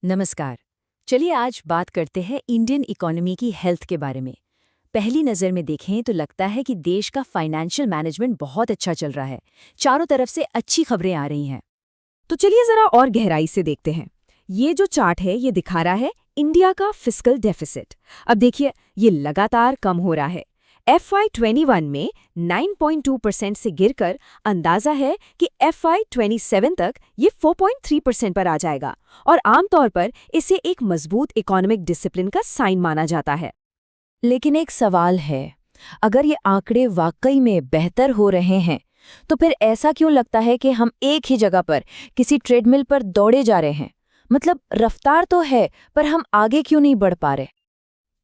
नमस्कार। चलिए आज बात करते हैं इंडियन इकोनॉमी की हेल्थ के बारे में। पहली नज़र में देखें तो लगता है कि देश का फाइनेंशियल मैनेजमेंट बहुत अच्छा चल रहा है। चारों तरफ से अच्छी खबरें आ रही हैं। तो चलिए जरा और गहराई से देखते हैं। ये जो चार्ट है ये दिखा रहा है इंडिया का फिस्कल डेफिसिट। अब देखिए ये लगातार कम हो रहा है। FY21 में 9.2% से गिरकर अंदाजा है कि FY27 तक ये 4.3% पर आ जाएगा और आमतौर पर इसे एक मजबूत इकोनॉमिक डिसिप्लिन का साइन माना जाता है। लेकिन एक सवाल है, अगर ये आंकड़े वाकई में बेहतर हो रहे हैं तो फिर ऐसा क्यों लगता है कि हम एक ही जगह पर किसी ट्रेडमिल पर दौड़े जा रहे हैं? मतलब रफ्तार तो है पर हम आगे क्यों नहीं बढ़ पा रहे?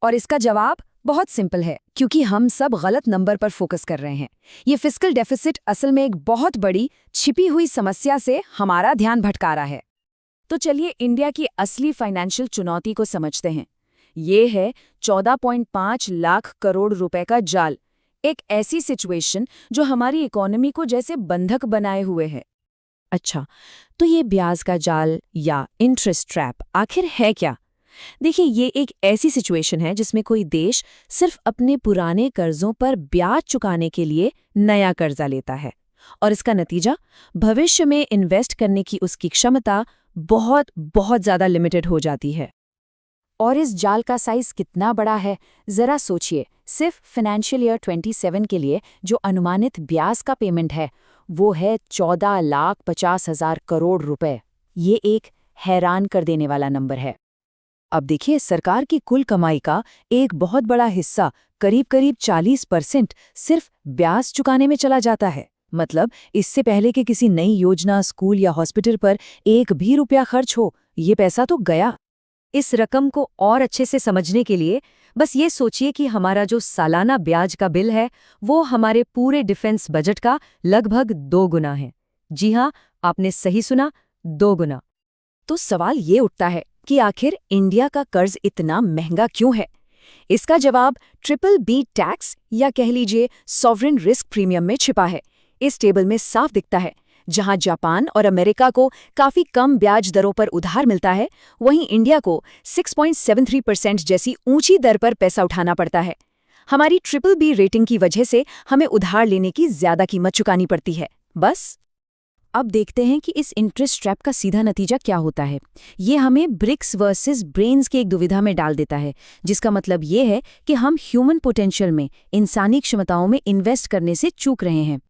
और इसका जवाब बहुत सिंपल है, क्योंकि हम सब गलत नंबर पर फोकस कर रहे हैं। ये फिस्कल डेफिसिट असल में एक बहुत बड़ी छिपी हुई समस्या से हमारा ध्यान भटका रहा है। तो चलिए इंडिया की असली फाइनेंशियल चुनौती को समझते हैं। ये है 14.5 लाख करोड़ रुपए का जाल, एक ऐसी सिचुएशन जो हमारी इकोनॉमी को जैसे बंधक बनाए हुए है। अच्छा, तो ये ब्याज का जाल या इंटरेस्ट ट्रैप आखिर है क्या? देखिए ये एक ऐसी सिचुएशन है जिसमें कोई देश सिर्फ अपने पुराने कर्जों पर ब्याज चुकाने के लिए नया कर्जा लेता है और इसका नतीजा भविष्य में इन्वेस्ट करने की उसकी क्षमता बहुत बहुत ज़्यादा लिमिटेड हो जाती है। और इस जाल का साइज कितना बड़ा है, जरा सोचिए। सिर्फ फाइनेंशियल ईयर 27 के लिए जो अनुमानित ब्याज का पेमेंट है वो है 14,50,000 करोड़ रुपए। ये एक हैरान कर देने वाला नंबर है। अब देखिए, सरकार की कुल कमाई का एक बहुत बड़ा हिस्सा, करीब करीब 40% सिर्फ ब्याज चुकाने में चला जाता है। मतलब इससे पहले कि किसी नई योजना, स्कूल या हॉस्पिटल पर एक भी रुपया खर्च हो, ये पैसा तो गया। इस रकम को और अच्छे से समझने के लिए बस ये सोचिए कि हमारा जो सालाना ब्याज का बिल है वो हमारे पूरे डिफेंस बजट का लगभग 2 गुना है। जी हाँ, आपने सही सुना, 2 गुना। तो सवाल ये उठता है कि आखिर इंडिया का कर्ज इतना महंगा क्यों है? इसका जवाब BBB टैक्स या कह लीजिए सॉवरेन रिस्क प्रीमियम में छिपा है। इस टेबल में साफ दिखता है, जहां जापान और अमेरिका को काफी कम ब्याज दरों पर उधार मिलता है, वहीं इंडिया को 6.73% जैसी ऊंची दर पर पैसा उठाना पड़ता है। हमारी BBB रेटिंग की वजह से हमें उधार लेने की ज्यादा कीमत चुकानी पड़ती है। बस अब देखते हैं कि इस इंटरेस्ट ट्रैप का सीधा नतीजा क्या होता है। ये हमें ब्रिक्स वर्सेस ब्रेन्स की एक दुविधा में डाल देता है, जिसका मतलब ये है कि हम ह्यूमन पोटेंशियल में, इंसानी क्षमताओं में इन्वेस्ट करने से चूक रहे हैं।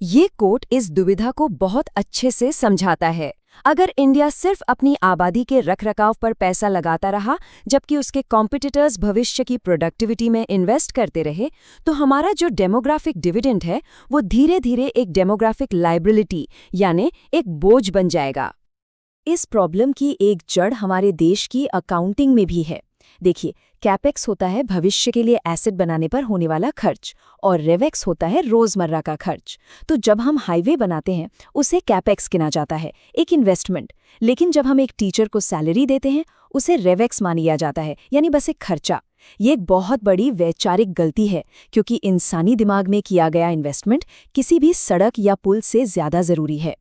ये कोट इस दुविधा को बहुत अच्छे से समझाता है। अगर इंडिया सिर्फ अपनी आबादी के रखरखाव पर पैसा लगाता रहा जबकि उसके कॉम्पिटिटर्स भविष्य की प्रोडक्टिविटी में इन्वेस्ट करते रहे, तो हमारा जो डेमोग्राफिक डिविडेंड है वो धीरे धीरे एक डेमोग्राफिक लायबिलिटी यानी एक बोझ बन जाएगा। इस प्रॉब्लम की एक जड़ हमारे देश की अकाउंटिंग में भी है। देखिए, कैपेक्स होता है भविष्य के लिए एसेट बनाने पर होने वाला खर्च और रेवेक्स होता है रोजमर्रा का खर्च। तो जब हम हाईवे बनाते हैं उसे कैपेक्स गिना जाता है, एक इन्वेस्टमेंट। लेकिन जब हम एक टीचर को सैलरी देते हैं उसे रेवेक्स मान लिया जाता है, यानी बस एक खर्चा। ये एक बहुत बड़ी वैचारिक गलती है, क्योंकि इंसानी दिमाग में किया गया इन्वेस्टमेंट किसी भी सड़क या पुल से ज्यादा जरूरी है।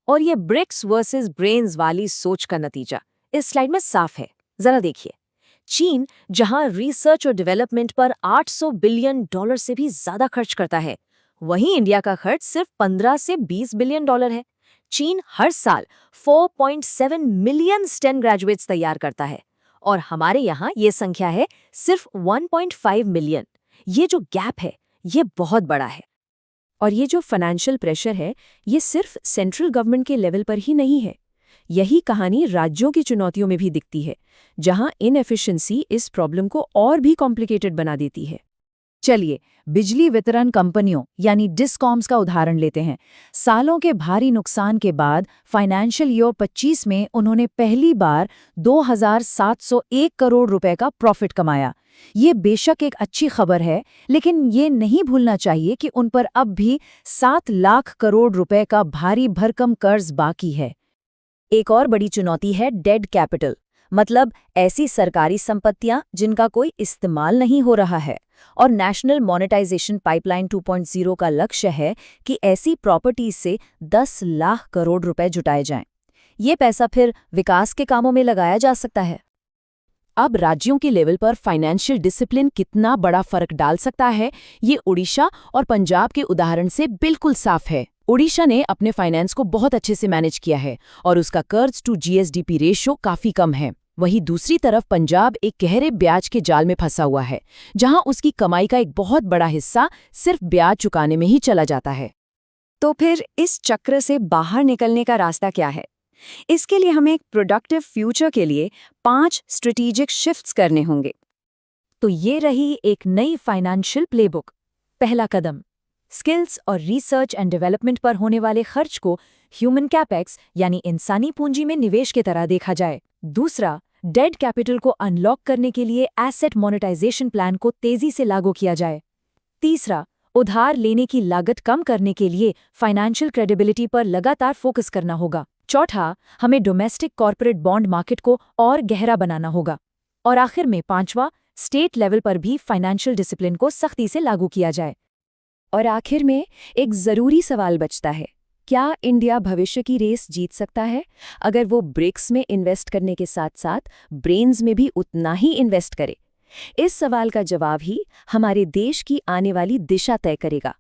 और ये ब्रिक्स वर्सेस ब्रेन्स वाली सोच का नतीजा इस स्लाइड में साफ है। जरा देखिए, चीन जहां रिसर्च और डेवलपमेंट पर $800 बिलियन से भी ज्यादा खर्च करता है, वहीं इंडिया का खर्च सिर्फ 15 से 20 बिलियन डॉलर है। चीन हर साल 4.7 मिलियन स्टेम ग्रेजुएट्स तैयार करता है और हमारे यहाँ ये संख्या है सिर्फ 1.5 मिलियन। ये जो गैप है ये बहुत बड़ा है। और ये जो फाइनेंशियल प्रेशर है ये सिर्फ सेंट्रल गवर्नमेंट के लेवल पर ही नहीं है। यही कहानी राज्यों की चुनौतियों में भी दिखती है, जहां इनएफिशिएंसी इस प्रॉब्लम को और भी कॉम्प्लिकेटेड बना देती है। चलिए बिजली वितरण कंपनियों यानी डिस्कॉम्स का उदाहरण लेते हैं। सालों के भारी नुकसान के बाद फाइनेंशियल ईयर 25 में उन्होंने पहली बार 2,701 करोड़ रुपए का प्रॉफिट कमाया। ये बेशक एक अच्छी खबर है, लेकिन ये नहीं भूलना चाहिए कि उन पर अब भी 7 लाख करोड़ रुपए का भारी भरकम कर्ज बाकी है। एक और बड़ी चुनौती है डेड कैपिटल, मतलब ऐसी सरकारी संपत्तियां जिनका कोई इस्तेमाल नहीं हो रहा है। और नेशनल मोनेटाइजेशन पाइपलाइन 2.0 का लक्ष्य है कि ऐसी प्रॉपर्टीज से 10 लाख करोड़ रुपए जुटाए जाएं। ये पैसा फिर विकास के कामों में लगाया जा सकता है। अब राज्यों के लेवल पर फाइनेंशियल डिसिप्लिन कितना बड़ा फर्क डाल सकता है, ये उड़ीसा और पंजाब के उदाहरण से बिल्कुल साफ है। उड़ीसा ने अपने फाइनेंस को बहुत अच्छे से मैनेज किया है और उसका कर्ज टू जीएसडीपी रेशियो काफी कम है। वहीं दूसरी तरफ पंजाब एक गहरे ब्याज के जाल में फंसा हुआ है, जहां उसकी कमाई का एक बहुत बड़ा हिस्सा सिर्फ ब्याज चुकाने में ही चला जाता है। तो फिर इस चक्र से बाहर निकलने का रास्ता क्या है? इसके लिए हमें एक प्रोडक्टिव फ्यूचर के लिए 5 स्ट्रेटेजिक शिफ्ट्स करने होंगे। तो ये रही एक नई फाइनेंशियल प्लेबुक। पहला कदम, स्किल्स और रिसर्च एंड डेवलपमेंट पर होने वाले खर्च को ह्यूमन कैपेक्स यानी इंसानी पूंजी में निवेश की तरह देखा जाए। दूसरा, डेड कैपिटल को अनलॉक करने के लिए एसेट मोनेटाइजेशन प्लान को तेजी से लागू किया जाए। तीसरा, उधार लेने की लागत कम करने के लिए फाइनेंशियल क्रेडिबिलिटी पर लगातार फोकस करना होगा। चौथा, हमें डोमेस्टिक कॉर्पोरेट बॉन्ड मार्केट को और गहरा बनाना होगा। और आखिर में पांचवा, स्टेट लेवल पर भी फाइनेंशियल डिसिप्लिन को सख्ती से लागू किया जाए। और आखिर में एक जरूरी सवाल बचता है, क्या इंडिया भविष्य की रेस जीत सकता है अगर वो ब्रिक्स में इन्वेस्ट करने के साथ साथ ब्रेन्स में भी उतना ही इन्वेस्ट करे? इस सवाल का जवाब ही हमारे देश की आने वाली दिशा तय करेगा।